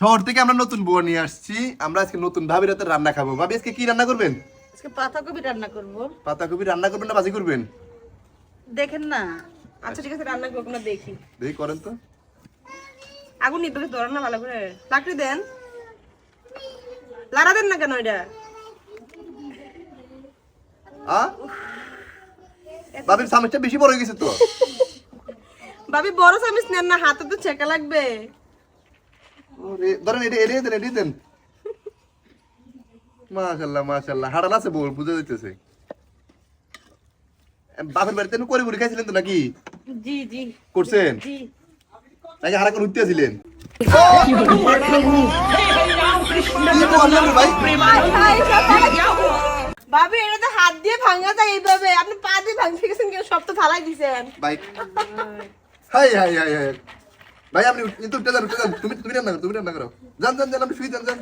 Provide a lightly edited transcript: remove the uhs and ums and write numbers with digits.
শহর থেকে আমরা নতুন বউ নিয়ে আসছি। আমরা আজকে নতুন ভাবির হাতে রান্না খাবো। ভাবি আজকে কি রান্না করবেন? আজকে পাতাকপি রান্না করব। পাতাকপি রান্না করবেন না ভাজি করবেন? দেখেন না। আচ্ছা ঠিক আছে, রান্না করব না, দেখি। দেখি করেন তো। আগুন নিবে ধরেন না ভালো করে। লাকড়ি দেন। লাড়া দেন না কেন এটা? ভাবির চামচটা বেশি বড় হয়ে গেছে তো। ভাবি বড় চামচ নেন না, হাতে তো ছেঁকা লাগবে। ধরেন এটা এড়িয়ে দেন, এড়িয়ে দেন। মাশাআল্লাহ মাশাআল্লাহ, হাড়াল আছে বউ, বুঝে যাইতেছে। বাপের বাড়িতে করে বুড়ি খাইছিলেন তো নাকি? জি জি করছেন জি। নাকি হারা করে উঠতে ছিলেন? ভাবি এটা তো হাত দিয়ে ভাঙা যায় এইভাবে, আপনি পা দিয়ে ভাঙতে গেছেন কেন? সব তো ফালাই দিছেন। ভাই হাই হাই হাই হাই ভাই, আপনি কিন্তু উঠতে যান, উঠতে যান। তুমি রান্না করো, তুমি রান্না করো। যান যান যান, আপনি শুয়ে যান যান।